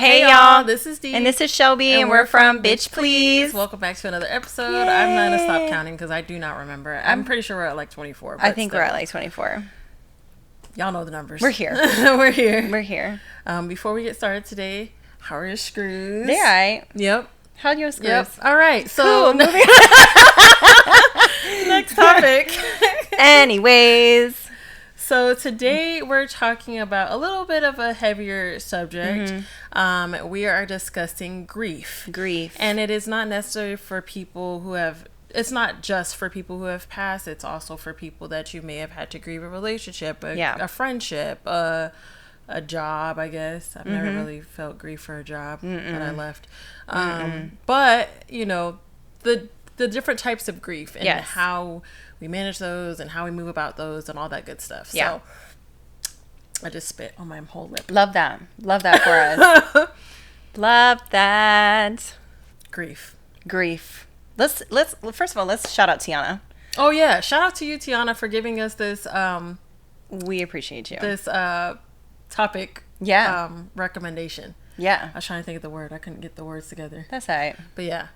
Hey y'all, this is Dee. And this is Shelby, and we're from Bxtch, Please. Welcome back to another episode. Yay. I'm not going to stop counting because I do not remember. I'm pretty sure we're at like 24. I think we're at like 24. Y'all know the numbers. We're here. We're here. We're here. Before we get started today, how are your screws? They're all right. Yep. How's your screws? Yep. All right. So, cool. Moving next topic. Anyways. So today we're talking about a little bit of a heavier subject. Mm-hmm. We are discussing grief. Grief. And it is not necessary for people who have, it's not just for people who have passed. It's also for people that you may have had to grieve a relationship, a friendship, a job, I guess. I've never really felt grief for a job that I left. But, you know, the different types of grief and how we manage those and how we move about those and all that good stuff. Yeah. So I just spit on my whole lip. Love that. Love that for us. Love that. Grief. Let's first of all, let's shout out Tiana. Oh yeah. Shout out to you, Tiana, for giving us this we appreciate you. This topic recommendation. Yeah. I was trying to think of the word. I couldn't get the words together. That's all right. But yeah.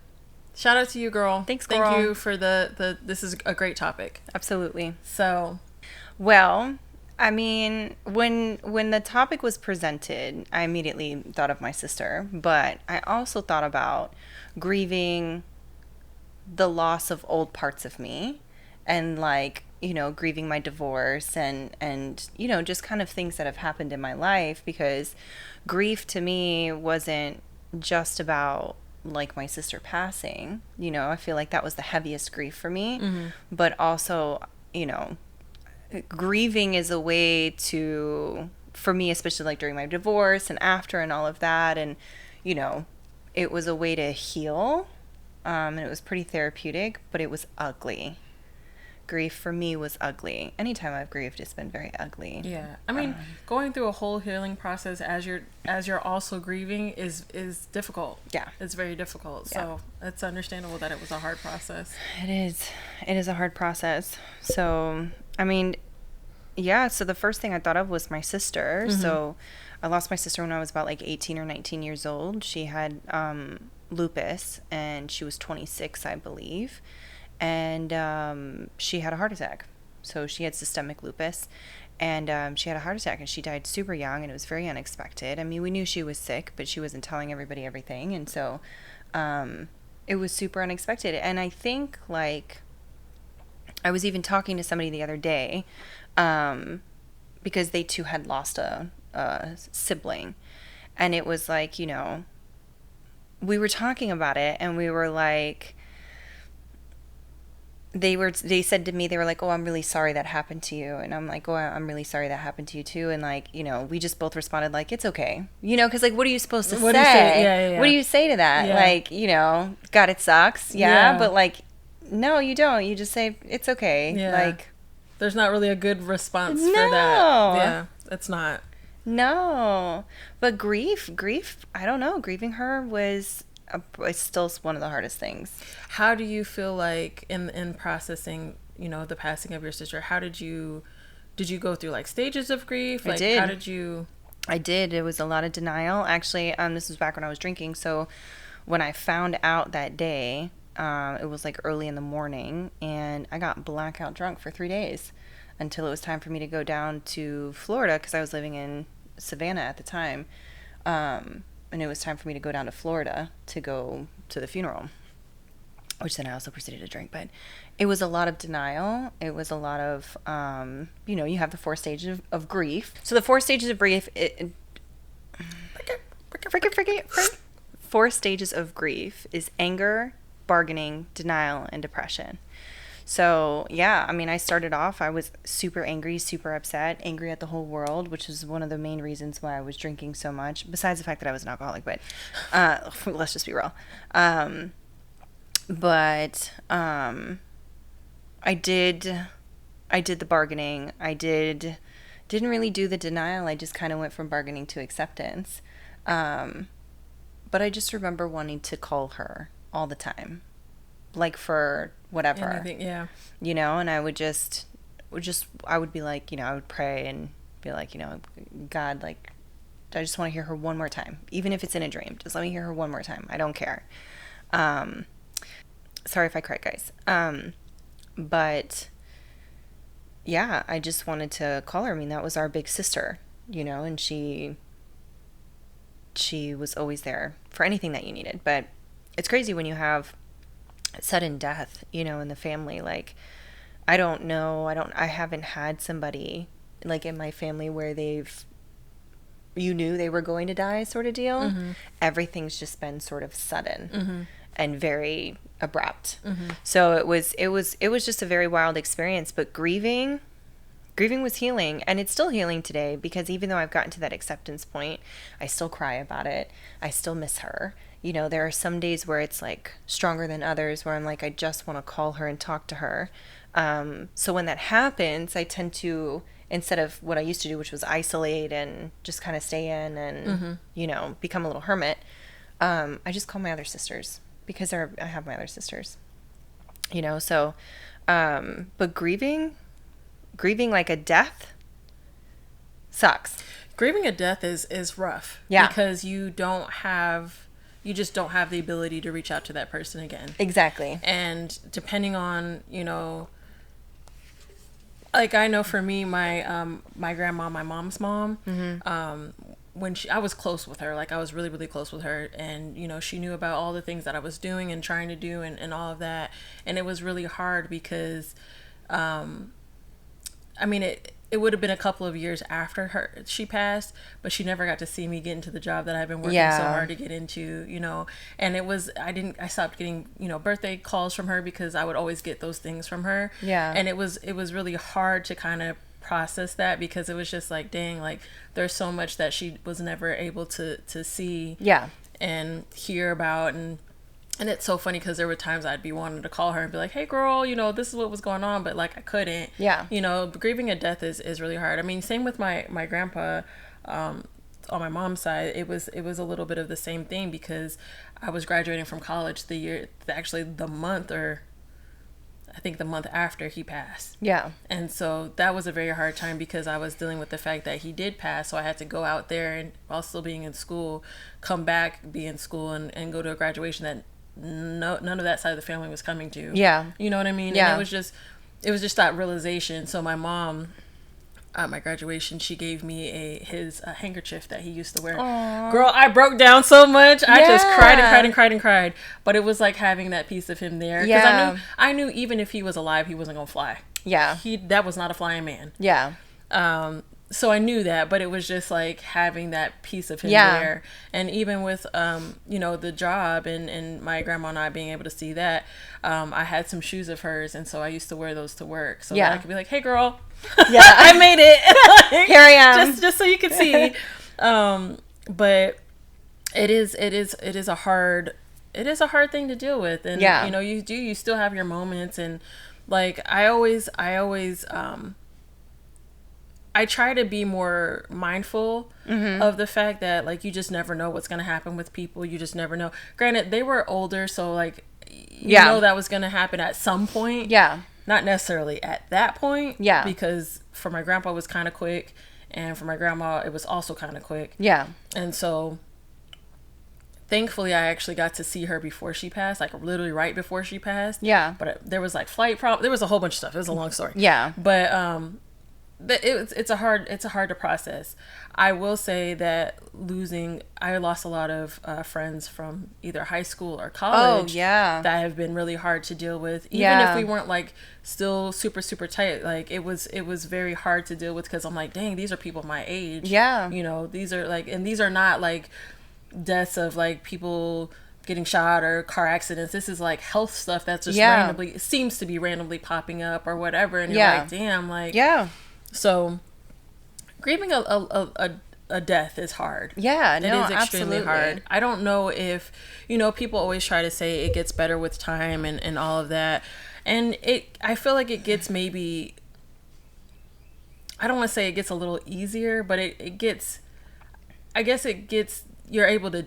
Shout out to you, girl. Thanks, girl. Thank you for the this is a great topic. Absolutely. So, well, I mean, when the topic was presented, I immediately thought of my sister, but I also thought about grieving the loss of old parts of me and like, you know, grieving my divorce and you know, just kind of things that have happened in my life, because grief to me wasn't just about like my sister passing. You know, I feel like that was the heaviest grief for me. But also, you know, grieving is a way to, for me, especially like during my divorce and after and all of that, and you know, it was a way to heal, and it was pretty therapeutic, but it was ugly. Grief for me was ugly. Anytime I've grieved, it's been very ugly. Yeah, I mean, going through a whole healing process as you're also grieving is difficult. Yeah, it's very difficult. Yeah. So it's understandable that it was a hard process. It is a hard process. So I mean, yeah. So the first thing I thought of was my sister. So I lost my sister when I was about like 18 or 19 years old. She had lupus, and she was 26, I believe. And she had a heart attack. So she had systemic lupus, and she had a heart attack, and she died super young, and it was very unexpected. I mean, we knew she was sick, but she wasn't telling everybody everything, and so it was super unexpected. And I think, like, I was even talking to somebody the other day, because they too had lost a sibling, and it was like, you know, we were talking about it, and we were like, they said to me, they were like, oh, I'm really sorry that happened to you. And I'm like, oh, I'm really sorry that happened to you too. And like, you know, we just both responded like, it's okay. You know, because like, what are you supposed to say? Yeah. What do you say to that? Yeah. Like, you know, God, it sucks. Yeah. But like, no, you don't. You just say, it's okay. Yeah. Like, there's not really a good response for that. Yeah, it's not. No. But grief, I don't know. Grieving her was... it's still one of the hardest things. How do you feel like in processing, you know, the passing of your sister? How did you go through like stages of grief? Like, I did. It was a lot of denial. Actually, this was back when I was drinking. So when I found out that day, it was like early in the morning, and I got blackout drunk for 3 days until it was time for me to go down to Florida, because I was living in Savannah at the time. And it was time for me to go down to Florida to go to the funeral, which then I also proceeded to drink. But it was a lot of denial. It was a lot of, you know, you have the 4 stages of grief. So the 4 stages of grief, 4 stages of grief is anger, bargaining, denial, and depression. So, yeah, I mean, I started off, I was super angry, super upset, angry at the whole world, which is one of the main reasons why I was drinking so much, besides the fact that I was an alcoholic, but let's just be real. But I did the bargaining. I didn't really do the denial. I just kind of went from bargaining to acceptance. But I just remember wanting to call her all the time. Like for whatever, anything, yeah, you know, and I would I would be like, you know, I would pray and be like, you know, God, like, just want to hear her one more time. Even if it's in a dream, just let me hear her one more time. I don't care. Sorry if I cried, guys. But yeah, I just wanted to call her. I mean, that was our big sister, you know, and she was always there for anything that you needed. But it's crazy when you have sudden death, you know, in the family. Like, I don't know. I haven't had somebody like in my family where you knew they were going to die sort of deal. Mm-hmm. Everything's just been sort of sudden mm-hmm. and very abrupt. Mm-hmm. So it was just a very wild experience, but grieving was healing, and it's still healing today, because even though I've gotten to that acceptance point, I still cry about it. I still miss her. You know, there are some days where it's like stronger than others, where I'm like, I just want to call her and talk to her. So when that happens, I tend to, instead of what I used to do, which was isolate and just kind of stay in and, mm-hmm. you know, become a little hermit, I just call my other sisters, because I have my other sisters, you know, so, but grieving like a death sucks. Grieving a death is rough. Yeah. Because you just don't have the ability to reach out to that person again. Exactly. And depending on, you know, like I know for me, my grandma, my mom's mom, mm-hmm. When I was close with her, like I was really, really close with her, and, you know, she knew about all the things that I was doing and trying to do and all of that. And it was really hard because, I mean, it would have been a couple of years after she passed, but she never got to see me get into the job that I've been working so hard to get into, you know. And I stopped getting, you know, birthday calls from her, because I would always get those things from her. Yeah. And it was really hard to kind of process that, because it was just like, dang, like there's so much that she was never able to see and hear about. And it's so funny, because there were times I'd be wanting to call her and be like, hey girl, you know, this is what was going on, but like I couldn't. Yeah. You know, grieving a death is really hard. I mean, same with my grandpa, on my mom's side, it was a little bit of the same thing, because I was graduating from college the month after he passed. Yeah. And so that was a very hard time, because I was dealing with the fact that he did pass. So I had to go out there, and while still being in school, come back, be in school, and go to a graduation that none of that side of the family was coming to. Yeah. You know what I mean? Yeah. And it was just that realization. So my mom, at my graduation, she gave me his handkerchief that he used to wear. Aww. Girl, I broke down so much. I just cried and cried and cried and cried. But it was like having that piece of him there. Because I knew even if he was alive, he wasn't going to fly. Yeah. That was not a flying man. Yeah. So I knew that, but it was just like having that piece of him there. And even with, you know, the job and my grandma and I being able to see that, I had some shoes of hers. And so I used to wear those to work. So that I could be like, hey girl, I made it. Like, here I am. Just so you can see. But it is a hard thing to deal with. And, you know, you still have your moments. And like, I try to be more mindful mm-hmm. of the fact that, like, you just never know what's going to happen with people. You just never know. Granted, they were older, so, like, you know that was going to happen at some point. Yeah. Not necessarily at that point. Yeah. Because for my grandpa, it was kind of quick. And for my grandma, it was also kind of quick. Yeah. And so, thankfully, I actually got to see her before she passed, like, literally right before she passed. Yeah. But there was, like, flight problems. There was a whole bunch of stuff. It was a long story. Yeah. But it's hard to process. I will say that I lost a lot of friends from either high school or college. Oh, yeah. That have been really hard to deal with. Even if we weren't like still super, super tight, like it was very hard to deal with, because I'm like, dang, these are people my age. Yeah. You know, these are like, and these are not like deaths of like people getting shot or car accidents. This is like health stuff that's just randomly, seems to be randomly popping up or whatever. And you're like, damn, like, so grieving a death is hard. Yeah, it is extremely hard. I don't know if, you know, people always try to say it gets better with time and all of that. And I feel like it gets maybe, I don't want to say it gets a little easier, but it gets, you're able to,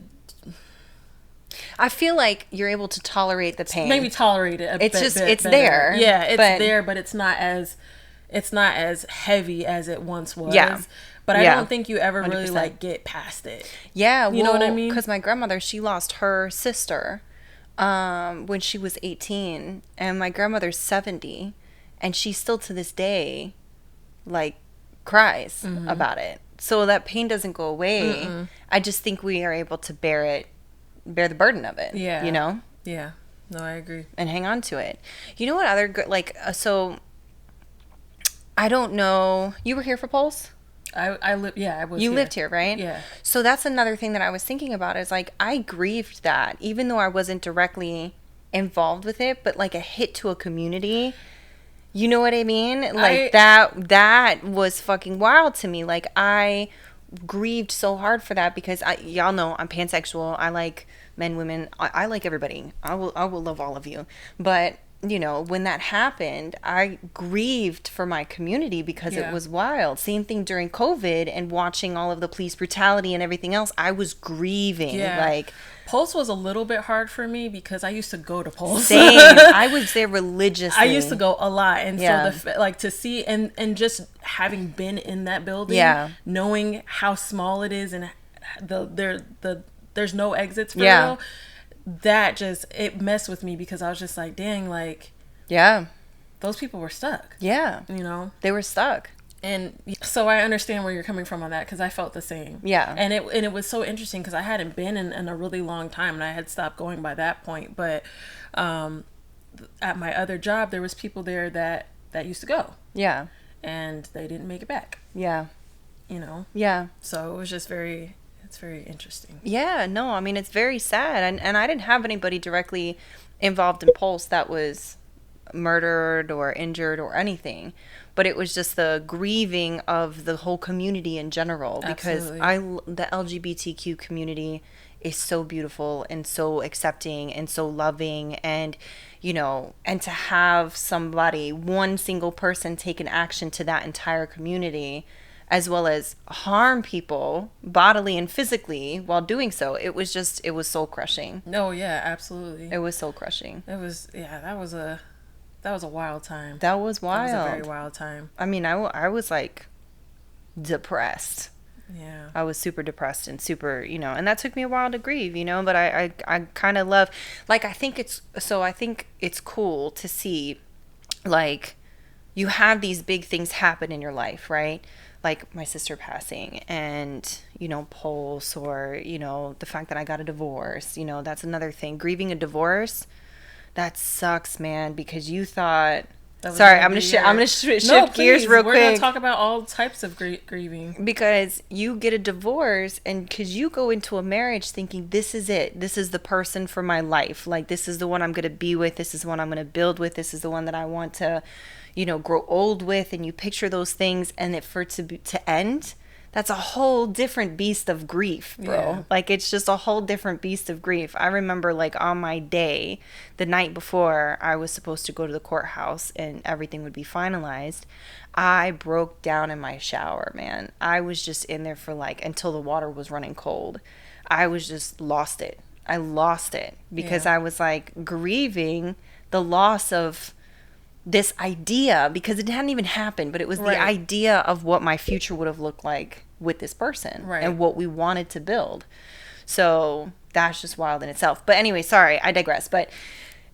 I feel like you're able to tolerate the pain. Maybe tolerate it it's better. There. Yeah, it's there, but it's not as heavy as it once was. Yeah. But I don't think you ever 100%. Really like get past it. Yeah. You know what I mean? Because my grandmother, she lost her sister when she was 18, and my grandmother's 70, and she still to this day like cries about it. So that pain doesn't go away. I just think we are able to bear the burden of it. Yeah. You know? Yeah. No, I agree. And hang on to it. You know what other so I don't know. You were here for Pulse? I lived. Yeah, I was. You lived here, right? Yeah. So that's another thing that I was thinking about is like I grieved that, even though I wasn't directly involved with it, but like a hit to a community. You know what I mean? Like that was fucking wild to me. Like I grieved so hard for that because y'all know I'm pansexual. I like men, women. I like everybody. I will love all of you. But you know, when that happened, I grieved for my community because it was wild. Same thing during COVID and watching all of the police brutality and everything else. I was grieving. Yeah. Like Pulse was a little bit hard for me because I used to go to Pulse. Same. I was there religiously. I used to go a lot, and so like to see and just having been in that building, knowing how small it is and there's no exits for real. That just it messed with me because I was just like, dang, like those people were stuck. Yeah, you know, they were stuck. And so I understand where you're coming from on that because I felt the same. Yeah. And it was so interesting because I hadn't been in a really long time and I had stopped going by that point. But at my other job, there was people there that used to go. Yeah. And they didn't make it back. Yeah. You know? Yeah. So it was just it's very interesting. Yeah. No, I mean, it's very sad. And I didn't have anybody directly involved in Pulse that was murdered or injured or anything. But it was just the grieving of the whole community in general because the LGBTQ community is so beautiful and so accepting and so loving, and you know, and to have one single person take an action to that entire community as well as harm people bodily and physically while doing so, it was soul crushing. No, yeah, absolutely. It was soul crushing. That was a wild time. That was wild. That was a very wild time. I mean, I was like depressed. Yeah. I was super depressed and super, you know, and that took me a while to grieve, you know, but I kind of love, like, I think it's cool to see, like, you have these big things happen in your life, right? Like my sister passing and, you know, Pulse, or, you know, the fact that I got a divorce, you know, that's another thing. Grieving a divorce, that sucks, man, because you thought... Sorry, I'm gonna shift gears real quick. We're gonna talk about all types of grieving. Because you get a divorce, and because you go into a marriage thinking this is it, this is the person for my life, like this is the one I'm gonna be with, this is the one I'm gonna build with, this is the one that I want to, you know, grow old with, and you picture those things, and for it to end. That's a whole different beast of grief, bro. Yeah. Like, it's just a whole different beast of grief. I remember, like, on my day, the night before I was supposed to go to the courthouse and everything would be finalized, I broke down in my shower, man. I was just in there for, like, until the water was running cold. I was just lost it. I lost it because I was, like, grieving the loss of this idea, because it hadn't even happened, but it was the idea of what my future would have looked like with this person and what we wanted to build. So that's just wild in itself. But anyway, sorry, I digress. But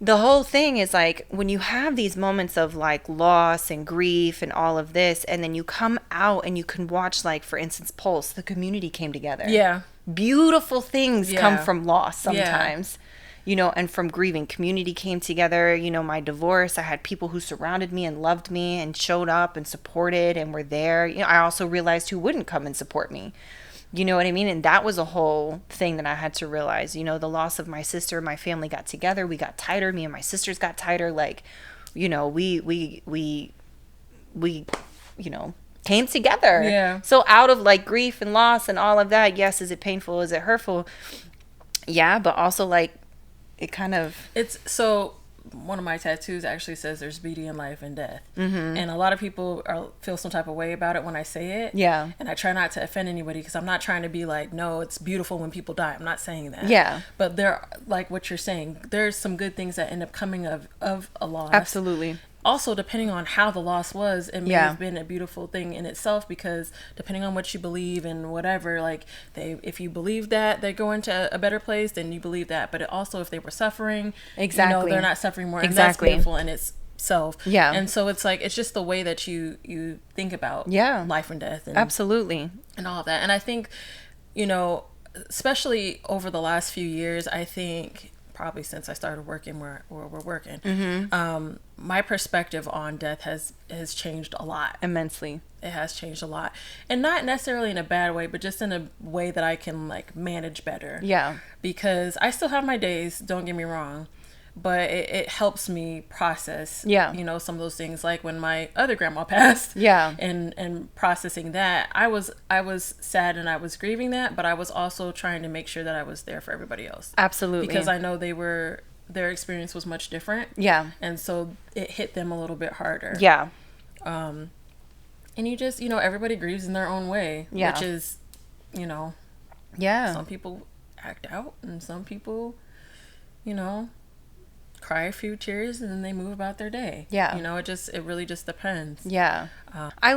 the whole thing is like when you have these moments of like loss and grief and all of this, and then you come out and you can watch, like, for instance, Pulse, the community came together. Yeah. Beautiful things come from loss sometimes. You know, and from grieving, community came together. You know, my divorce, I had people who surrounded me and loved me and showed up and supported and were there. You know, I also realized who wouldn't come and support me. You know what I mean? And that was a whole thing that I had to realize. You know, the loss of my sister, my family got together. We got tighter. Me and my sisters got tighter. Like, you know, we you know, came together. Yeah. So out of like grief and loss and all of that, yes, is it painful? Is it hurtful? Yeah, but also like, it kind of... It's so... One of my tattoos actually says there's beauty in life and death. Mm-hmm. And a lot of people feel some type of way about it when I say it. Yeah. And I try not to offend anybody because I'm not trying to be like, no, it's beautiful when people die. I'm not saying that. Yeah. But there, like what you're saying, there's some good things that end up coming of a loss. Absolutely. also, depending on how the loss was, it may have been a beautiful thing in itself, because depending on what you believe and whatever, like if you believe that they're going to a better place, then you believe that. But it also, if they were suffering, exactly, they're not suffering more. Exactly. And that's beautiful in itself. Yeah. And so it's like, it's just the way that you think about life and death. And, absolutely. And all of that. And I think, especially over the last few years, I think probably since I started working where we're working, my perspective on death has changed a lot. Immensely. It has changed a lot. And not necessarily in a bad way, but just in a way that I can like manage better. Yeah. Because I still have my days, don't get me wrong, but it helps me process, some of those things. Like when my other grandma passed, and processing that, I was sad and I was grieving that, but I was also trying to make sure that I was there for everybody else. Absolutely. Because I know their experience was much different. Yeah. And so it hit them a little bit harder. Yeah. And you just, everybody grieves in their own way, which is, some people act out and some people, cry a few tears and then they move about their day. Yeah. It really just depends. Yeah. I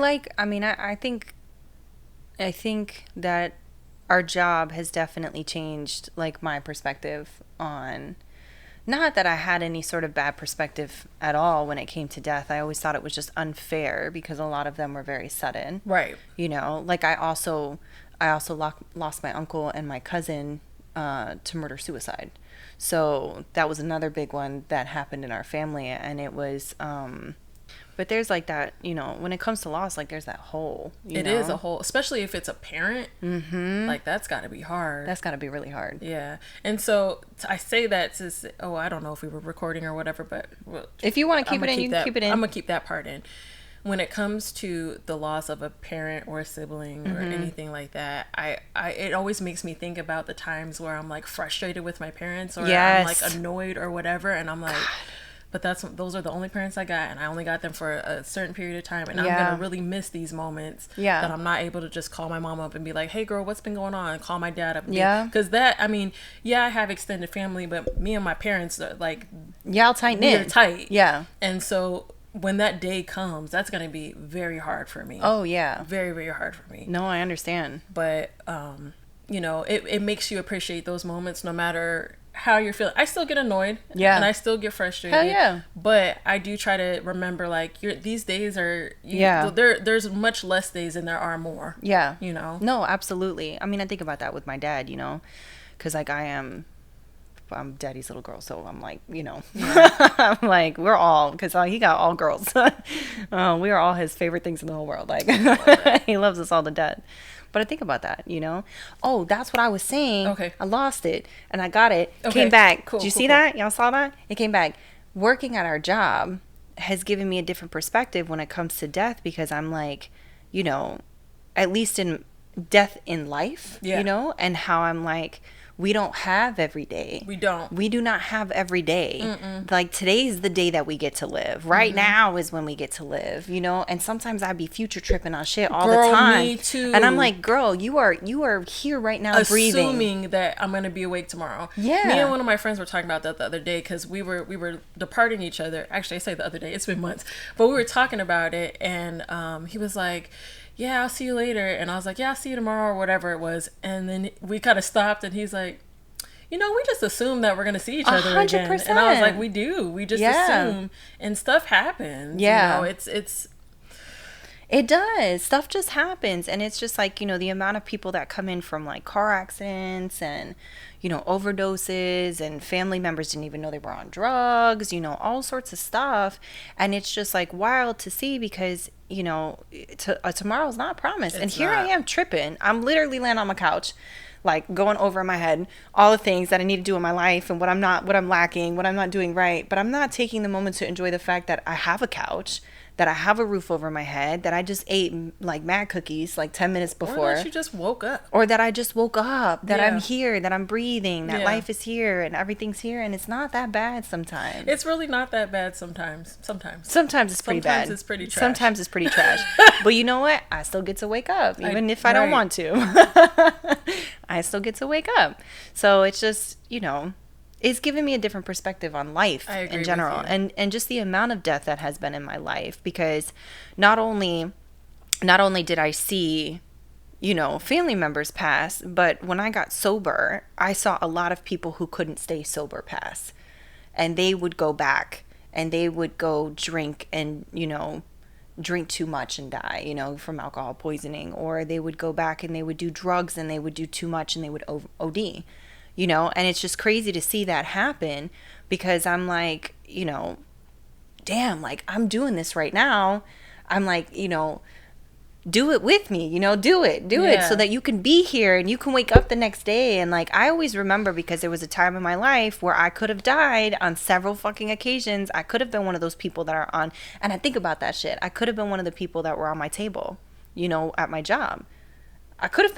think that our job has definitely changed, like, my perspective on, not that I had any sort of bad perspective at all when it came to death. I always thought it was just unfair because a lot of them were very sudden. Right. Like I also lost my uncle and my cousin to murder-suicide. So that was another big one that happened in our family, and it was but there's like that, when it comes to loss, like there's that hole. It is a hole, especially if it's a parent. Mm-hmm. Like that's got to be hard. That's got to be really hard. Yeah. And so I say that to say, I don't know if we were recording or whatever, but if you want to keep it in, you can keep it in. I'm gonna keep that part in. When it comes to the loss of a parent or a sibling or anything like that, it always makes me think about the times where I'm like frustrated with my parents, or I'm like annoyed or whatever, and I'm like, but those are the only parents I got, and I only got them for a certain period of time, and I'm gonna really miss these moments that I'm not able to just call my mom up and be like, hey girl, what's been going on, and call my dad up. Because I have extended family, but me and my parents are like, y'all tight knit. We're tight. Yeah. And so when that day comes, that's going to be very hard for me. Oh, yeah. Very, very hard for me. No, I understand. But, it makes you appreciate those moments no matter how you're feeling. I still get annoyed. Yeah. And I still get frustrated. Hell yeah. But I do try to remember, like, these days are... There's much less days than there are more. Yeah. No, absolutely. I mean, I think about that with my dad, because, like, I'm daddy's little girl, so I'm like, I'm like, we're all, because he got all girls. We are all his favorite things in the whole world. Like, he loves us all to death. But I think about that, Oh, that's what I was saying. Okay. I lost it, and I got it. Okay. Came back. Cool, Did you see that? Y'all saw that? It came back. Working at our job has given me a different perspective when it comes to death, because I'm like, at least in death in life, and how I'm like, we don't have every day. We don't. We do not have every day. Mm-mm. Like, today's the day that we get to live. Right now is when we get to live, And sometimes I'd be future tripping on shit all the time. Me too. And I'm like, girl, you are here right now, breathing. Assuming that I'm going to be awake tomorrow. Yeah. Me and one of my friends were talking about that the other day, because we were departing each other. Actually, I say the other day. It's been months. But we were talking about it, and he was like, yeah, I'll see you later. And I was like, yeah, I'll see you tomorrow, or whatever it was. And then we kind of stopped, and he's like, we just assume that we're going to see each other 100%. Again. And I was like, we do. We just assume. And stuff happens. Yeah. It does. Stuff just happens. And it's just like, the amount of people that come in from like car accidents and, overdoses, and family members didn't even know they were on drugs, all sorts of stuff. And it's just like wild to see, because, tomorrow's not promised. And here I am tripping. I'm literally laying on my couch, like going over in my head all the things that I need to do in my life, and what I'm lacking, what I'm not doing right. But I'm not taking the moment to enjoy the fact that I have a couch, that I have a roof over my head, that I just ate like mad cookies like 10 minutes before. Or that you just woke up. Or that I just woke up, that I'm here, that I'm breathing, that life is here and everything's here. And it's not that bad sometimes. It's really not that bad sometimes. Sometimes it's pretty bad. Sometimes it's pretty trash. Sometimes it's pretty trash. But you know what? I still get to wake up, even if I don't want to. I still get to wake up. So it's just, it's given me a different perspective on life in general, and just the amount of death that has been in my life, because not only did I see, you know, family members pass, but when I got sober, I saw a lot of people who couldn't stay sober pass, and they would go back and they would go drink and, you know, drink too much and die, you know, from alcohol poisoning, or they would go back and they would do drugs and they would do too much and they would OD. You know, and it's just crazy to see that happen, because I'm like, you know, damn, like I'm doing this right now. I'm like, you know, do it with me, you know, do it so that you can be here and you can wake up the next day. And like, I always remember, because there was a time in my life where I could have died on several fucking occasions. I could have been one of those people that are on, and I think about that shit. I could have been one of the people that were on my table, you know, at my job. I could have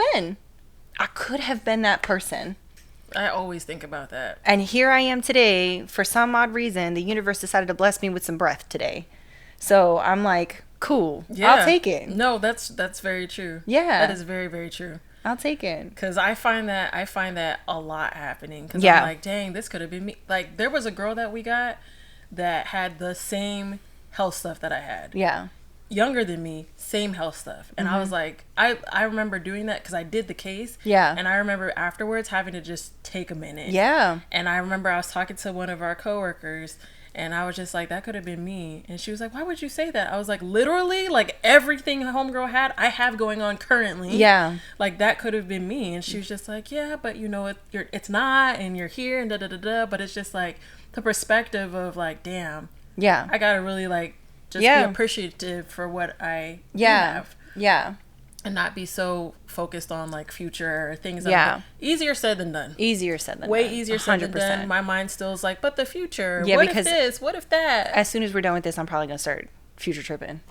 been that person. I always think about that. And here I am today. For some odd reason, the universe decided to bless me with some breath today. So I'm like, cool. Yeah. I'll take it. No, that's very true. Yeah. That is very, very true. I'll take it. Because I find that a lot happening. Because I'm like, dang, this could have been me. Like, there was a girl that we got that had the same health stuff that I had. Yeah. Younger than me, same health stuff. And I was like, I remember doing that because I did the case. Yeah. And I remember afterwards having to just take a minute. Yeah. And I remember I was talking to one of our coworkers, and I was just like, that could have been me. And she was like, why would you say that? I was like, literally, like everything homegirl had, I have going on currently. Yeah. Like that could have been me. And she was just like, yeah, but you know, it's not, and you're here and da da da da. But it's just like the perspective of like, damn. Yeah. I gotta really like just be appreciative for what I have. Yeah. And not be so focused on like future or things. Yeah. Easier said than done. Way easier said than done. My mind still is like, but the future. Yeah, what if this? What if that? As soon as we're done with this, I'm probably going to start future tripping.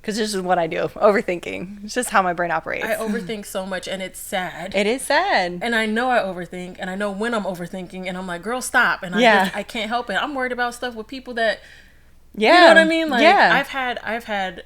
Because this is what I do. Overthinking. It's just how my brain operates. I overthink so much, and it's sad. It is sad. And I know I overthink, and I know when I'm overthinking, and I'm like, girl, stop. And I can't help it. I'm worried about stuff with people that... Yeah. You know what I mean? Like, I've had,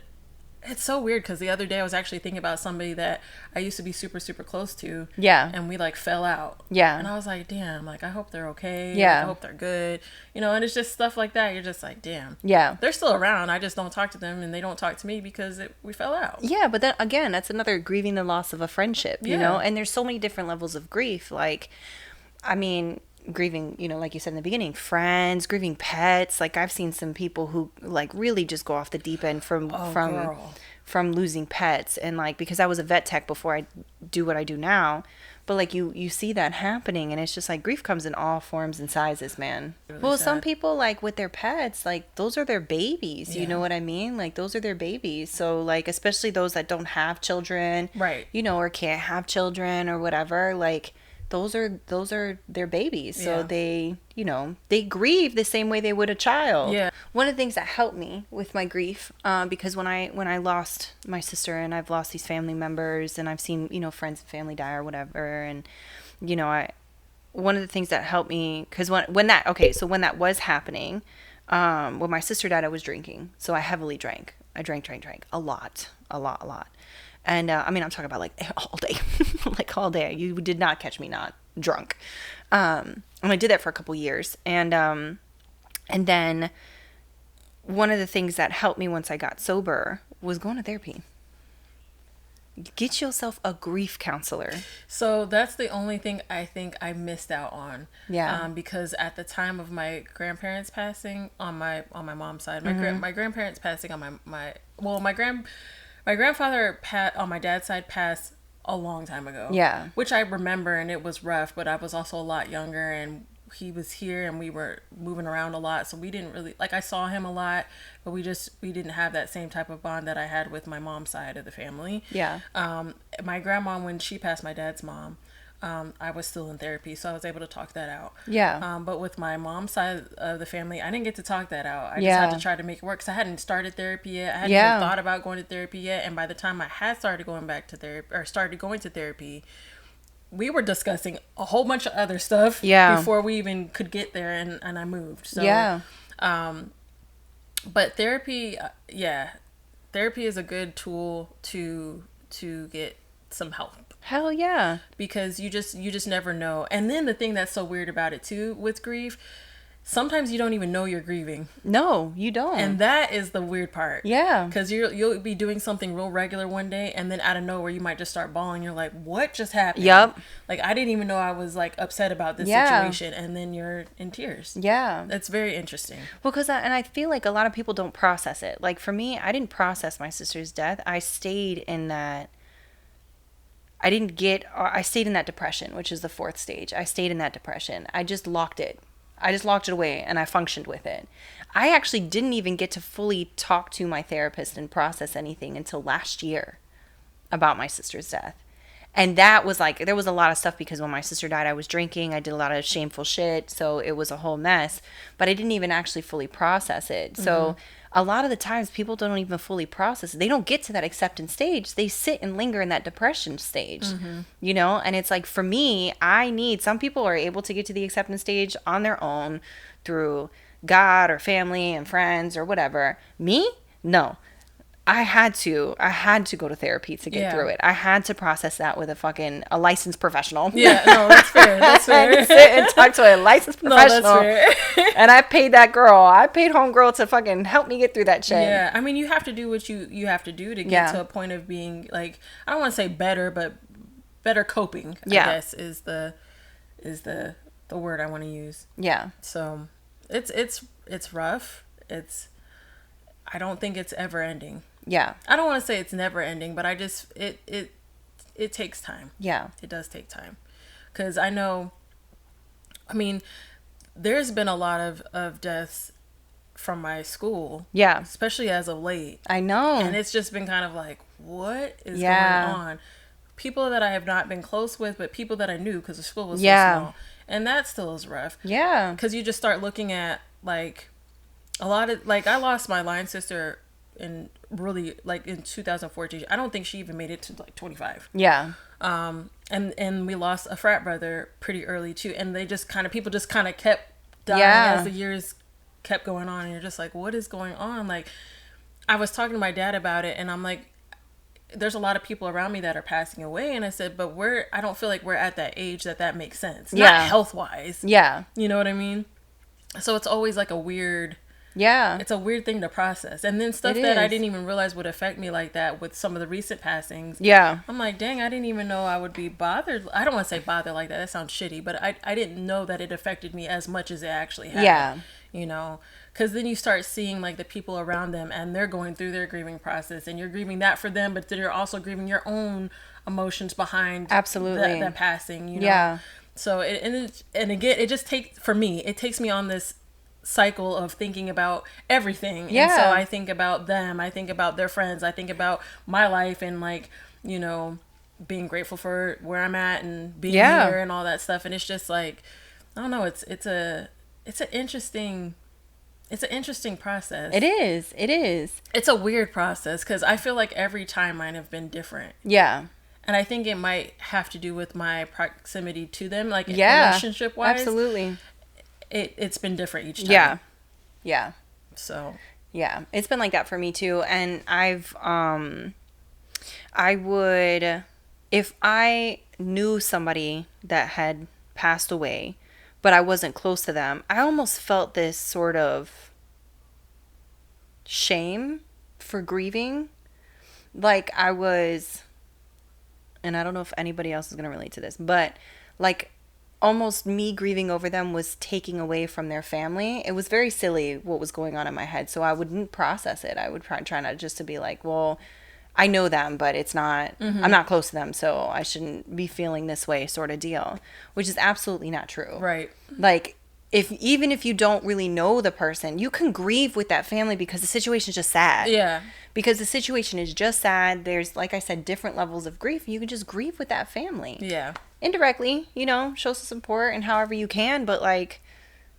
it's so weird because the other day I was actually thinking about somebody that I used to be super, super close to. Yeah. And we like fell out. Yeah. And I was like, damn, like, I hope they're okay. Yeah. Like, I hope they're good. You know, and it's just stuff like that. You're just like, damn. Yeah. They're still around. I just don't talk to them and they don't talk to me because we fell out. Yeah. But then again, that's another grieving the loss of a friendship, you know? And there's so many different levels of grief. Like, I mean... grieving, you know, like you said in the beginning, friends, grieving pets. Like I've seen some people who like really just go off the deep end from losing pets. And like, because I was a vet tech before I do what I do now, but like you see that happening, and it's just like grief comes in all forms and sizes, man. Really well, sad. Some people like with their pets, like those are their babies. You know what I mean? Like those are their babies. So like, especially those that don't have children, right? You know, or can't have children or whatever, like those are their babies. So they, you know, they grieve the same way they would a child. Yeah. One of the things that helped me with my grief, because when I lost my sister, and I've lost these family members, and I've seen, you know, friends and family die or whatever, and you know, one of the things that helped me, because when that was happening, when my sister died, I was drinking, so I heavily drank. I drank a lot. And I mean, I'm talking about like all day, like all day. You did not catch me not drunk. And I did that for a couple years. And then one of the things that helped me once I got sober was going to therapy. Get yourself a grief counselor. So that's the only thing I think I missed out on. Yeah. Because at the time of my grandparents passing on my mom's side, my grandparents passing on my grandfather on my dad's side passed a long time ago. Yeah. Which I remember, and it was rough, but I was also a lot younger, and he was here and we were moving around a lot, so we didn't really, like, I saw him a lot, but we didn't have that same type of bond that I had with my mom's side of the family. Yeah. My grandma, when she passed, my dad's mom, I was still in therapy, so I was able to talk that out. Yeah. But with my mom's side of the family, I didn't get to talk that out. I just had to try to make it work, because I hadn't started therapy yet. I hadn't even thought about going to therapy yet. And by the time I had started going to therapy, we were discussing a whole bunch of other stuff before we even could get there, and I moved. So, but therapy is a good tool to get some help. Hell yeah. Because you just never know. And then the thing that's so weird about it too with grief, sometimes you don't even know you're grieving. No, you don't. And that is the weird part. Yeah. Because you'll be doing something real regular one day, and then out of nowhere you might just start bawling. You're like, what just happened? Yep. Like, I didn't even know I was like upset about this situation, and then you're in tears. Yeah. That's very interesting. Well, because I feel like a lot of people don't process it. Like for me, I didn't process my sister's death. I stayed in that. I stayed in that depression, which is the 4th stage. I stayed in that depression. I just locked it. I just locked it away and I functioned with it. I actually didn't even get to fully talk to my therapist and process anything until last year about my sister's death. And that was like, there was a lot of stuff because when my sister died, I was drinking. I did a lot of shameful shit. So it was a whole mess. But I didn't even actually fully process it. Mm-hmm. So a lot of the times people don't even fully process it. They don't get to that acceptance stage. They sit and linger in that depression stage, you know? And it's like, for me, some people are able to get to the acceptance stage on their own through God or family and friends or whatever. Me? No. I had to go to therapy to get through it. I had to process that with a licensed professional. Yeah, no, that's fair. That's fair. I had to sit and talk to a licensed professional. No, that's fair. And I paid homegirl to fucking help me get through that shit. Yeah, I mean, you have to do what you have to do to get to a point of being like, I don't want to say better, but better coping. I guess is the word I want to use. Yeah. So it's rough. I don't think it's ever ending. Yeah. I don't want to say it's never ending, but it takes time. Yeah. It does take time. Because I mean, there's been a lot of deaths from my school. Yeah. Especially as of late. I know. And it's just been kind of like, what is going on? People that I have not been close with, but people that I knew because the school was so small. And that still is rough. Yeah. Because you just start looking at, like, a lot of, like, I lost my line sister in 2014. I don't think she even made it to like 25. Yeah. And we lost a frat brother pretty early too. And people just kind of kept dying as the years kept going on. And you're just like, what is going on? Like, I was talking to my dad about it and I'm like, there's a lot of people around me that are passing away. And I said, but I don't feel like we're at that age that makes sense. Yeah. Not health wise. Yeah. You know what I mean? So it's always like a weird thing to process. And then stuff that I didn't even realize would affect me like that with some of the recent passings. Yeah. I'm like, dang, I didn't even know I would be bothered. I don't want to say bothered like that. That sounds shitty. But I didn't know that it affected me as much as it actually had. Yeah. You know? Because then you start seeing like the people around them and they're going through their grieving process. And you're grieving that for them. But then you're also grieving your own emotions behind that passing. You know? Yeah. So, and again, it just takes me on this cycle of thinking about everything. Yeah. And so I think about them, I think about their friends, I think about my life and like, you know, being grateful for where I'm at and being here and all that stuff. And it's just like, I don't know, it's an interesting process. It is. It's a weird process because I feel like every timeline have been different. Yeah. And I think it might have to do with my proximity to them, like relationship wise. Absolutely. It's been different each time. Yeah. So. Yeah. It's been like that for me too. And I would, if I knew somebody that had passed away, but I wasn't close to them, I almost felt this sort of shame for grieving. Like I was, and I don't know if anybody else is going to relate to this, but like, almost me grieving over them was taking away from their family. It was very silly what was going on in my head. So I wouldn't process it. I would try not just to be like, well, I know them, but it's not, I'm not close to them. So I shouldn't be feeling this way sort of deal, which is absolutely not true. Right. Like even if you don't really know the person, you can grieve with that family because the situation is just sad. Yeah. Because the situation is just sad. There's, like I said, different levels of grief. You can just grieve with that family. Yeah. Indirectly, you know, show some support and however you can, but like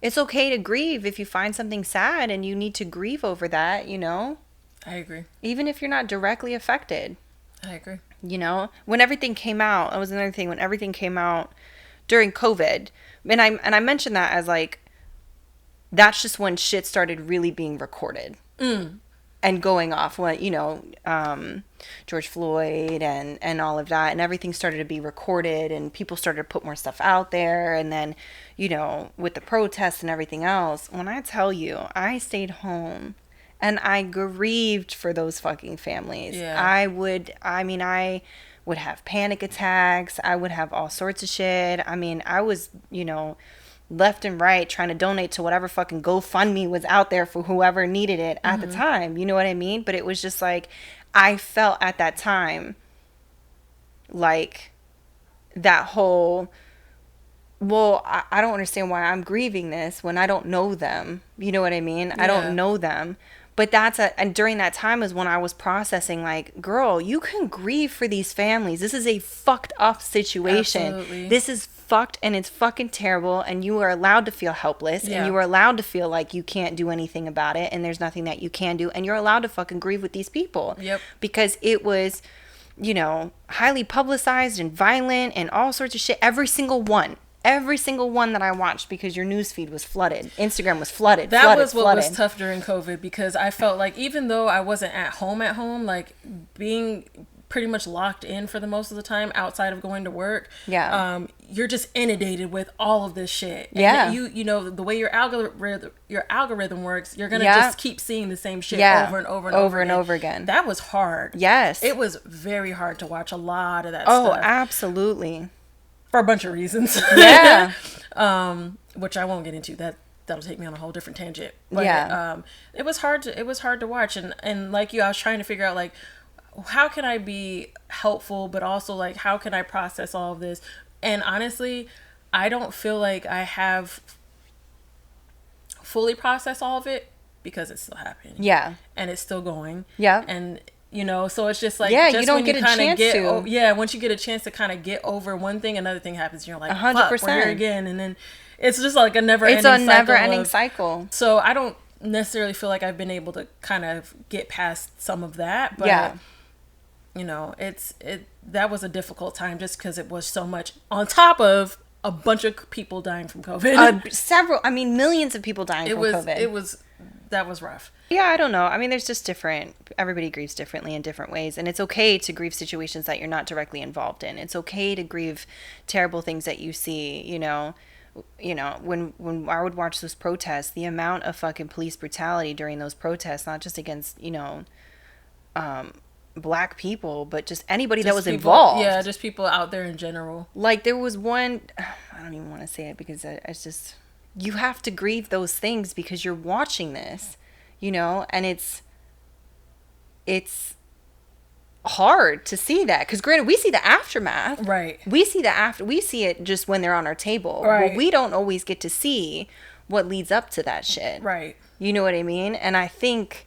it's okay to grieve if you find something sad and you need to grieve over that, you know. I agree. Even if you're not directly affected. I agree. You know, when everything came out, that was another thing, when everything came out during COVID, and I mentioned that as like that's just when shit started really being recorded. and going off what, George Floyd and all of that, and everything started to be recorded, and people started to put more stuff out there, and then, with the protests and everything else, when I tell you, I stayed home and I grieved for those fucking families. Yeah. I would have panic attacks. I would have all sorts of shit. I mean, I was, left and right trying to donate to whatever fucking GoFundMe was out there for whoever needed it at the time. You know what I mean? But it was just like, I felt at that time like that whole, well, I don't understand why I'm grieving this when I don't know them. You know what I mean? I don't know them. But and during that time is when I was processing, like, girl, you can grieve for these families. This is a fucked up situation. Absolutely. This is fucked and it's fucking terrible, and you are allowed to feel helpless, and you are allowed to feel like you can't do anything about it, and there's nothing that you can do, and you're allowed to fucking grieve with these people. Yep. Because it was, highly publicized and violent and all sorts of shit. Every single one that I watched, because your news feed was flooded. Instagram was flooded. That was what was tough during COVID, because I felt like even though I wasn't at home, like being pretty much locked in for the most of the time outside of going to work. Yeah. You're just inundated with all of this shit. And you know, the way your algorithm works, you're going to just keep seeing the same shit over and over again. That was hard. Yes. It was very hard to watch a lot of that stuff. Oh, absolutely. For a bunch of reasons. Yeah. Which I won't get into. That'll take me on a whole different tangent. But it was hard to watch, and like you, I was trying to figure out, like, how can I be helpful, but also, like, how can I process all of this? And honestly, I don't feel like I have fully processed all of it, because it's still happening. Yeah. And it's still going. Yeah. And so it's just like, you don't get a chance to. Once you get a chance to kind of get over one thing, another thing happens, and you're like, 100%. Fuck, we're here again. And then it's just like a never-ending cycle. So I don't necessarily feel like I've been able to kind of get past some of that, but that was a difficult time, just because it was so much on top of a bunch of people dying from COVID. Millions of people dying from COVID. That was rough. Yeah, I don't know. I mean, there's just everybody grieves differently in different ways. And it's okay to grieve situations that you're not directly involved in. It's okay to grieve terrible things that you see, when I would watch those protests, the amount of fucking police brutality during those protests, not just against, Black people, but just anybody that was involved. Yeah, just people out there in general. Like, there was one, I don't even want to say it, because it's just, you have to grieve those things because you're watching this, and it's hard to see that, because granted, we see the aftermath, right? We see it just when they're on our table, right? But we don't always get to see what leads up to that shit, right? You know what I mean? And I think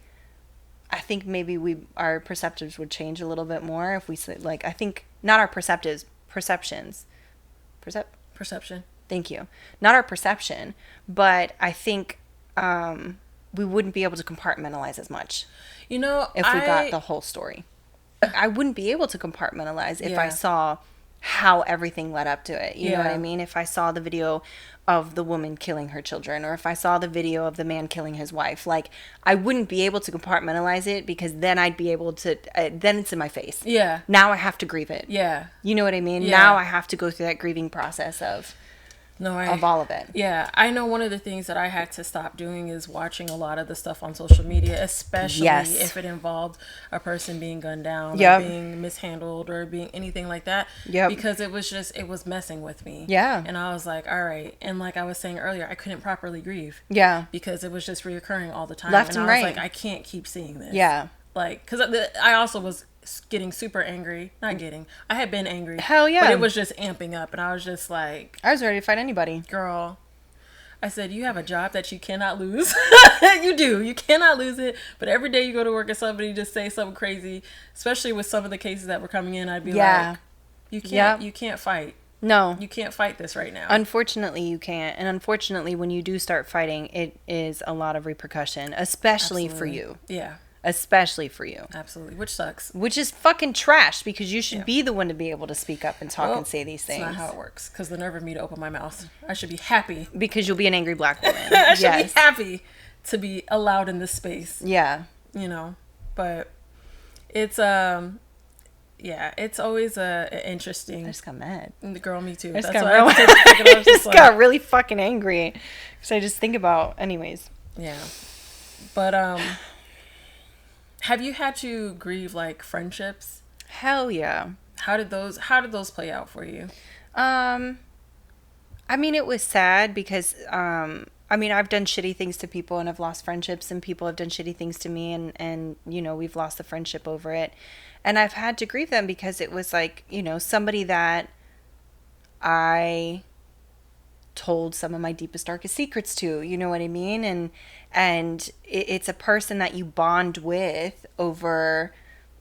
maybe our perceptives would change a little bit more if we said, like, I think not our perceptions. Perception. Thank you. Not our perception, but I think we wouldn't be able to compartmentalize as much. If we got the whole story. I wouldn't be able to compartmentalize if I saw how everything led up to it. You know what I mean? If I saw the video of the woman killing her children, or if I saw the video of the man killing his wife, like, I wouldn't be able to compartmentalize it, because then I'd be able to, then it's in my face. Yeah. Now I have to grieve it. Yeah. You know what I mean? Yeah. Now I have to go through that grieving process of all of it. Yeah. I know one of the things that I had to stop doing is watching a lot of the stuff on social media, especially if it involved a person being gunned down, or being mishandled, or being anything like that. Yep. Because it was messing with me. Yeah. And I was like, all right. And like I was saying earlier, I couldn't properly grieve. Yeah. Because it was just reoccurring all the time. Left and right. I was like, I can't keep seeing this. Yeah. Like, because I also was getting super angry. I had been angry. Hell yeah. But it was just amping up, and I was just like, I was ready to fight anybody. Girl, I said, you have a job that you cannot lose. You do. You cannot lose it. But every day you go to work and somebody just say something crazy, especially with some of the cases that were coming in, I'd be like, you can't fight. No. You can't fight this right now. Unfortunately, you can't. And unfortunately, when you do start fighting, it is a lot of repercussion, especially for you. Yeah. Especially for you. Absolutely. Which sucks. Which is fucking trash, because you should be the one to be able to speak up and talk and say these things. That's not how it works, because the nerve of me to open my mouth. I should be happy. Because you'll be an angry Black woman. I should be happy to be allowed in this space. Yeah. you know, but it's yeah, it's always a interesting. I just got mad. The girl, me too. I just That's got, why I just got really fucking angry because I just think about, anyways. Yeah, but have you had to grieve like friendships? Hell yeah. How did those play out for you? I mean, it was sad because I mean, I've done shitty things to people and I've lost friendships, and people have done shitty things to me, and you know, we've lost the friendship over it. And I've had to grieve them because it was like, you know, somebody that I told some of my deepest, darkest secrets to, you know what I mean? And it's a person that you bond with over,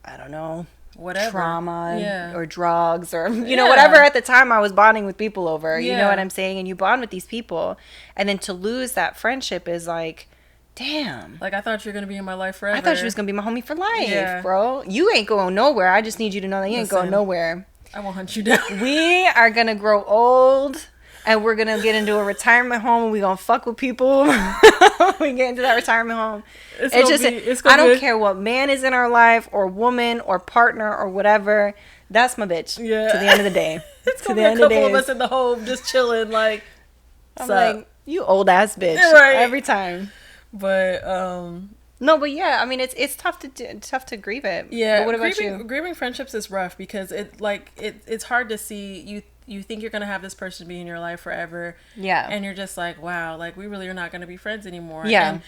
I don't know, whatever, trauma or drugs or, you know, whatever at the time I was bonding with people over, you know what I'm saying? And you bond with these people, and then to lose that friendship is like, damn. Like, I thought you were going to be in my life forever. I thought you was going to be my homie for life, bro. You ain't going nowhere. I just need you to know that you ain't going nowhere. I won't hunt you down. We are going to grow old, and we're going to get into a retirement home, and we're going to fuck with people. We get into that retirement home. I don't care what man is in our life, or woman, or partner, or whatever. That's my bitch. Yeah. To the end of the day. It's going to be a couple of us in the home just chilling, like, I'm like, you old ass bitch. Right. Every time. But no, but yeah, I mean, it's tough to grieve it. Yeah, but what about you? Grieving friendships is rough because it's hard to see. You think you're gonna have this person be in your life forever. Yeah, and you're just like, wow, like we really are not gonna be friends anymore. Yeah, and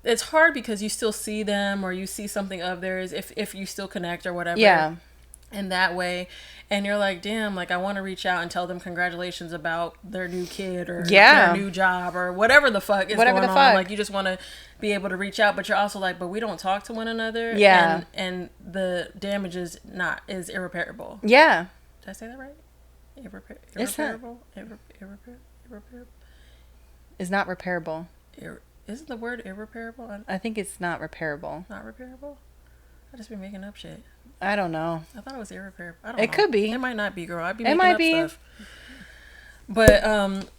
it's hard because you still see them or you see something of theirs if you still connect or whatever. Yeah, in that way. And you're like, damn, like I want to reach out and tell them congratulations about their new kid or their new job or whatever the fuck is going on. Like you just want to be able to reach out, but you're also like, but we don't talk to one another. Yeah. And the damage is irreparable. Yeah. Did I say that right? Irreparable? Irreparable? It's not repairable. Isn't the word irreparable? I think it's not repairable. Not repairable? I just be making up shit. I don't know. I thought it was irreparable. I don't know. It could be. It might not be, girl. I'd be making up stuff. But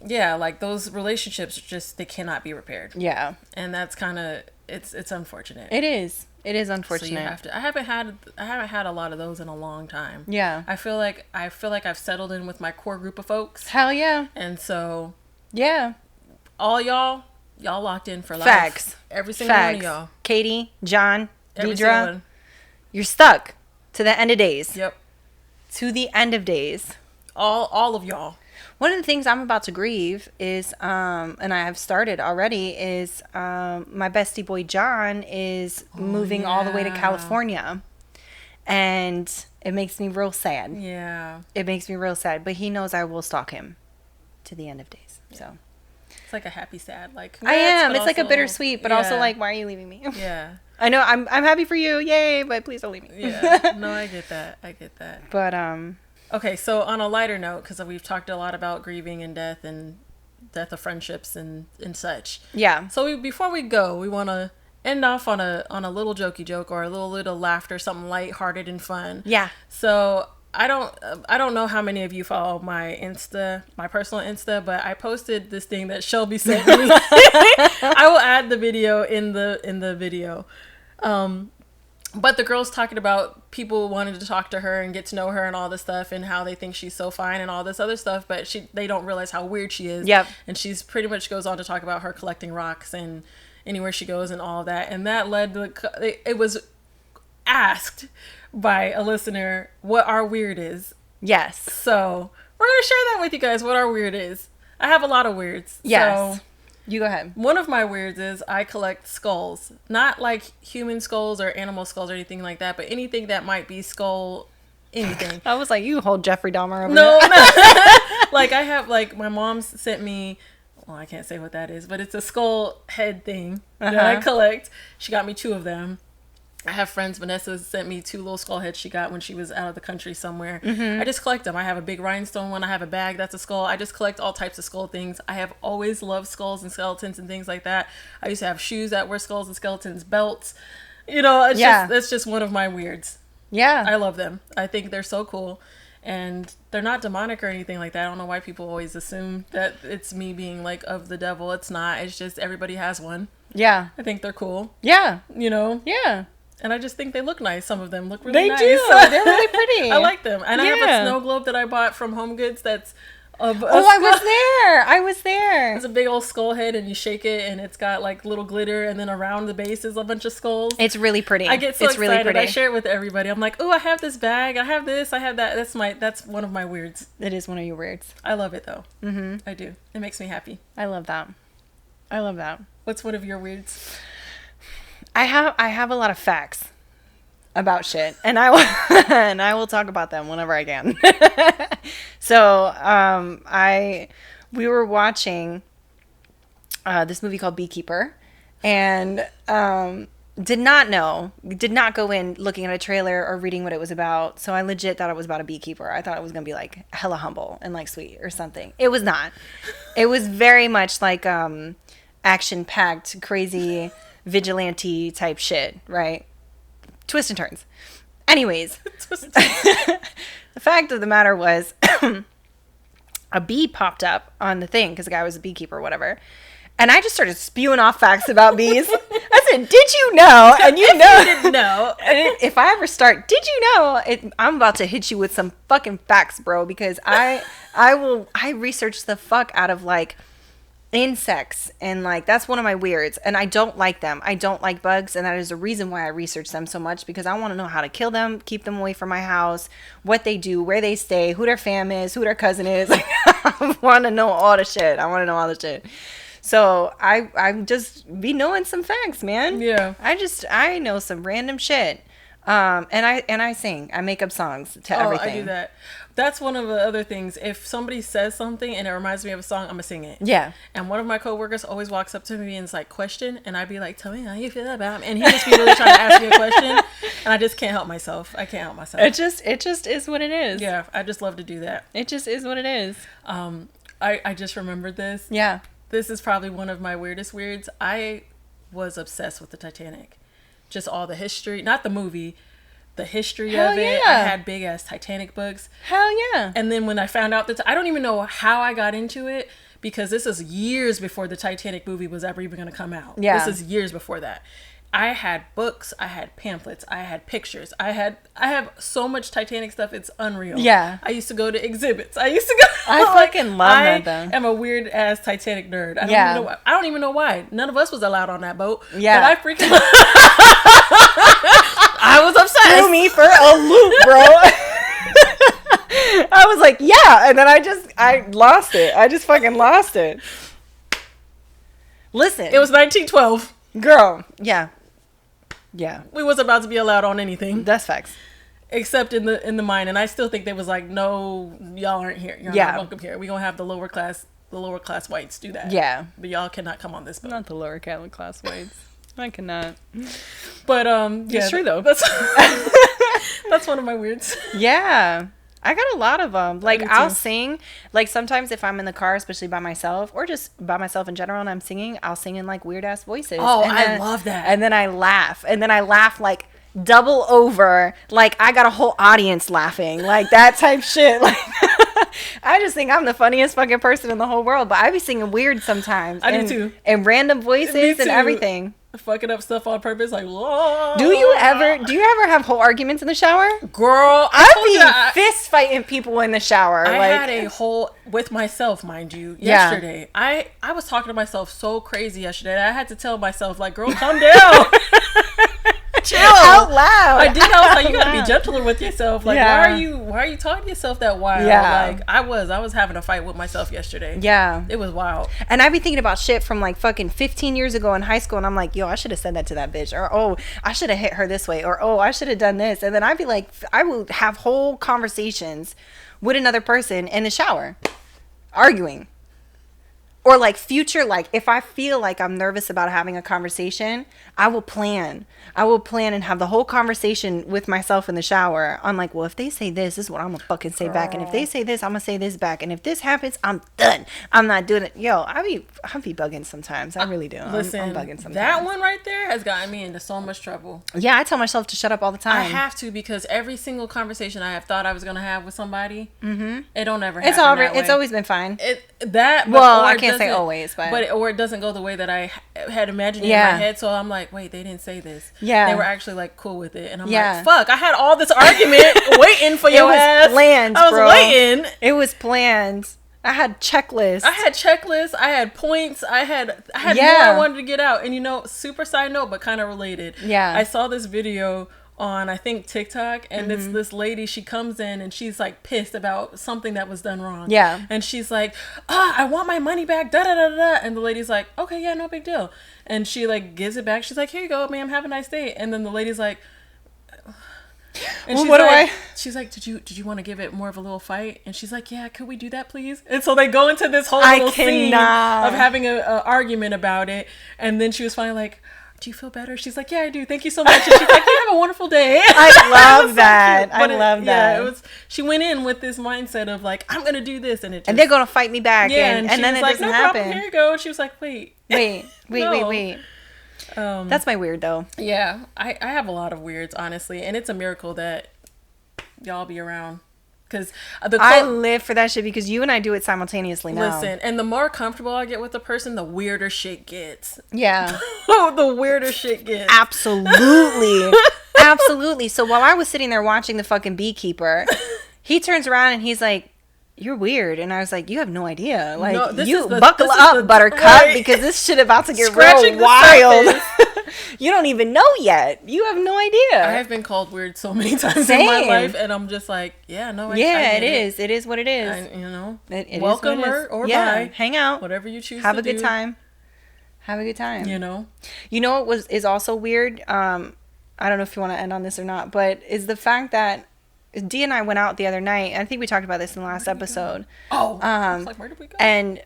yeah, like those relationships just they cannot be repaired. Yeah. And that's kind of it's unfortunate. It is. It is unfortunate. So you have to. I haven't had a lot of those in a long time. Yeah. I feel like I've settled in with my core group of folks. Hell yeah. And so yeah, all y'all locked in for life. Facts. Every single one of y'all. Katie, John, Deidre, you're stuck to the end of days. Yep. To the end of days. All of y'all. One of the things I'm about to grieve is, and I have started already, is my bestie boy John is moving all the way to California. And it makes me real sad. Yeah. It makes me real sad. But he knows I will stalk him to the end of days. Yeah. So. It's like a happy sad. Like I am. It's like a bittersweet, but also like, why are you leaving me? Yeah. I know I'm happy for you. Yay. But please don't leave me. Yeah. No, I get that. But, okay, so on a lighter note, because we've talked a lot about grieving and death of friendships and such. Yeah. So before we go, we want to end off on a little jokey joke or a little laughter, something lighthearted and fun. Yeah. So I don't know how many of you follow my personal Insta, but I posted this thing that Shelby sent me. I will add the video in the video. But the girl's talking about people wanting to talk to her and get to know her and all this stuff and how they think she's so fine and all this other stuff, but they don't realize how weird she is. Yep. And she's pretty much goes on to talk about her collecting rocks and anywhere she goes and all of that. And that led to it was asked by a listener what our weird is. Yes. So we're going to share that with you guys, what our weird is. I have a lot of weirds. Yes. So you go ahead. One of my weirds is I collect skulls. Not like human skulls or animal skulls or anything like that, but anything that might be skull anything. I was like, you hold Jeffrey Dahmer over No. Like I have, like my mom sent me, well, I can't say what that is, but it's a skull head thing that I collect. She got me 2 of them. I have friends, Vanessa sent me 2 little skull heads she got when she was out of the country somewhere. Mm-hmm. I just collect them. I have a big rhinestone one. I have a bag that's a skull. I just collect all types of skull things. I have always loved skulls and skeletons and things like that. I used to have shoes that were skulls and skeletons, belts. You know, it's just one of my weirds. Yeah. I love them. I think they're so cool. And they're not demonic or anything like that. I don't know why people always assume that it's me being like of the devil. It's not. It's just everybody has one. Yeah. I think they're cool. Yeah. You know? Yeah. And I just think they look nice. Some of them look really nice. They do. They're really pretty. I like them. And I have a snow globe that I bought from Home Goods that's of I was there. It's a big old skull head, and you shake it, and it's got like little glitter, and then around the base is a bunch of skulls. It's really pretty. I get so excited. Really pretty. I share it with everybody. I'm like, oh, I have this bag. I have this. I have that. That's one of my weirds. It is one of your weirds. I love it though. Mm-hmm. I do. It makes me happy. I love that. What's one of your weirds? I have a lot of facts about shit, and I will talk about them whenever I can. So we were watching this movie called Beekeeper, and did not go in looking at a trailer or reading what it was about. So I legit thought it was about a beekeeper. I thought it was gonna be like hella humble and like sweet or something. It was not. It was very much like action packed, crazy vigilante type shit, right? Twists and turns. Anyways, the fact of the matter was a bee popped up on the thing because the guy was a beekeeper or whatever. And I just started spewing off facts about bees. I said, did you know? And you know. You didn't know. And if I ever start, did you know? I'm about to hit you with some fucking facts, bro, because I research the fuck out of like insects, and like that's one of my weirds, and I don't like them. I don't like bugs, and that is the reason why I research them so much, because I want to know how to kill them, keep them away from my house, what they do, where they stay, who their fam is, who their cousin is. Like, I want to know all the shit. So I just be knowing some facts, man. Yeah. I know some random shit. And I sing. I make up songs to everything. I do that. That's one of the other things. If somebody says something and it reminds me of a song, I'm gonna sing it. Yeah. And one of my coworkers always walks up to me and is like, question, and I'd be like, tell me how you feel about me. And he just be really trying to ask me a question, and I just can't help myself. It just is what it is. Yeah, I just love to do that. It just is what it is. I just remembered this. Yeah. This is probably one of my weirdest weirds. I was obsessed with the Titanic. Just all the history, not the movie, the history of it. I had big ass Titanic books. Hell yeah. And then when I found out that I don't even know how I got into it, because this is years before the Titanic movie was ever even going to come out. Yeah. This is years before that. I had books, I had pamphlets, I had pictures. I have so much Titanic stuff, it's unreal. Yeah. I used to go to exhibits. I fucking love that though. I am a weird ass Titanic nerd. I don't even know why. None of us was allowed on that boat. Yeah. But I freaking I was obsessed. Threw me for a loop, bro. I was like, yeah, and then I lost it. I just fucking lost it. Listen. It was 1912. Girl, yeah. Yeah. We wasn't about to be allowed on anything. That's facts. Except in the mine, and I still think they was like, no, y'all aren't here. You're not welcome here. We're gonna have the lower class whites do that. Yeah. But y'all cannot come on this boat. Not the lower class whites. I cannot. But yeah, it's true though. That's one of my weirds. Yeah. I got a lot of them. Like, I'll sing. Like, sometimes if I'm in the car, especially by myself, or just by myself in general, and I'm singing, I'll sing in, like, weird-ass voices. Oh, I love that. And then I laugh. And then I laugh, like, double over. Like, I got a whole audience laughing. Like, that type shit. Like, I just think I'm the funniest fucking person in the whole world. But I be singing weird sometimes. I do, too. And random voices and everything. Fucking up stuff on purpose, like, whoa. Do you ever have whole arguments in the shower? Girl, I be fist fighting people in the shower. I had a whole, with myself, mind you, yesterday. I was talking to myself so crazy yesterday that I had to tell myself, like, girl, calm down. Chill. Out loud. I was like, you gotta be gentler with yourself. Like, why are you talking to yourself that wild? Yeah. Like, I was having a fight with myself yesterday. Yeah. It was wild. And I be thinking about shit from like fucking 15 years ago in high school, and I'm like, yo, I should have said that to that bitch, or oh, I should have hit her this way, or oh, I should have done this. And then I'd be like, I would have whole conversations with another person in the shower, arguing. Or like future, like if I feel like I'm nervous about having a conversation, I will plan and have the whole conversation with myself in the shower. I'm like, well, if they say this is what I'm gonna fucking say back. And if they say this, I'm gonna say this back. And if this happens, I'm done. I'm not doing it. Yo, I be bugging sometimes. I really do. Listen, I'm bugging sometimes. That one right there has gotten me into so much trouble. Yeah, I tell myself to shut up all the time. I have to, because every single conversation I have thought I was gonna have with somebody, it don't ever it's happen. It's always been fine. I can't say always, but or it doesn't go the way that I had imagined it in my head. So I'm like, wait, they didn't say this. Yeah, they were actually like cool with it, and I'm like, fuck, I had all this argument waiting for your ass. Planned, I was waiting. It was planned. I had checklists. I had points. I had more I wanted to get out. And super side note, but kind of related. Yeah, I saw this video on, I think, TikTok, and it's this lady. She comes in and she's like pissed about something that was done wrong. Yeah, and she's like, I want my money back. Da da da da. And the lady's like, okay, yeah, no big deal. And she like gives it back. She's like, here you go, ma'am. Have a nice day. And then the lady's like, and she's like, did you want to give it more of a little fight? And she's like, yeah, could we do that, please? And so they go into this whole little scene of having a argument about it. And then she was finally like, do you feel better? She's like, yeah, I do. Thank you so much. And she's like, you have a wonderful day. I love that. I love that. Yeah, she went in with this mindset of like, I'm going to do this. And they're going to fight me back. Yeah, and then it like, doesn't no happen. Problem. Here you go. And she was like, wait. Wait. That's my weird though. Yeah, I have a lot of weirds, honestly. And it's a miracle that y'all be around. Because I live for that shit, because you and I do it simultaneously now. Listen, and the more comfortable I get with a person, the weirder shit gets. Yeah. The weirder shit gets. Absolutely. Absolutely. So while I was sitting there watching the fucking beekeeper, he turns around and he's like, you're weird. And I was like, you have no idea. Like, buckle up, buttercup, because this shit about to get real wild. You don't even know yet. You have no idea. I have been called weird so many times in my life, and I'm just like, yeah, no, I it is. It is what it is. It welcome or bye. Hang out. Whatever you choose. Have a good time. Have a good time. You know what is also weird? I don't know if you want to end on this or not, but is the fact that Dee and I went out the other night. I think we talked about this in the last episode. I was like, where did we go? And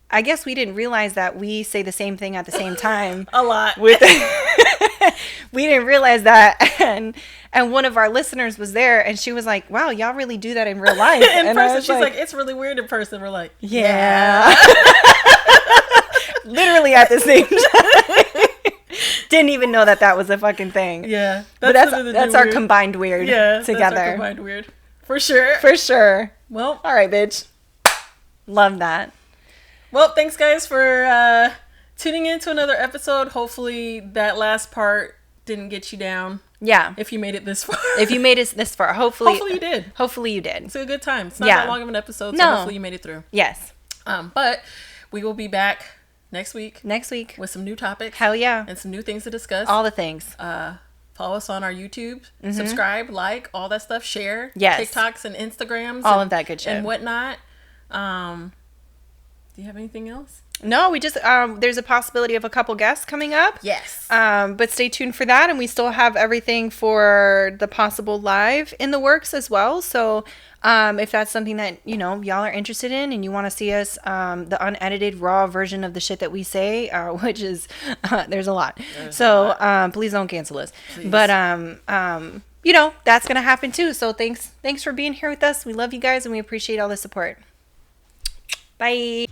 I guess we didn't realize that we say the same thing at the same time. A lot. We didn't realize that. And one of our listeners was there, and she was like, wow, y'all really do that in real life. In person, she's like, it's really weird in person. We're like, yeah. Literally at the same time. Didn't even know that was a fucking thing. Yeah. That's our combined weird together. That's our combined weird. For sure. For sure. Well. All right, bitch. Love that. Well, thanks, guys, for tuning in to another episode. Hopefully that last part didn't get you down. Yeah. If you made it this far. Hopefully you did. Hopefully you did. It's a good time. It's not that long of an episode, so hopefully you made it through. Yes. But we will be back next week with some new topics. Hell yeah. And some new things to discuss. All the things. Follow us on our YouTube. Subscribe, like, all that stuff. Share. Yes. TikToks and Instagrams. All of that good shit. And whatnot. Do you have anything else? No, we just there's a possibility of a couple guests coming up. Yes. But stay tuned for that, and we still have everything for the possible live in the works as well. So if that's something that y'all are interested in, and you want to see us the unedited raw version of the shit that we say, which is there's a lot. Please don't cancel us. Please. But that's gonna happen too. So thanks for being here with us. We love you guys, and we appreciate all the support. Bye.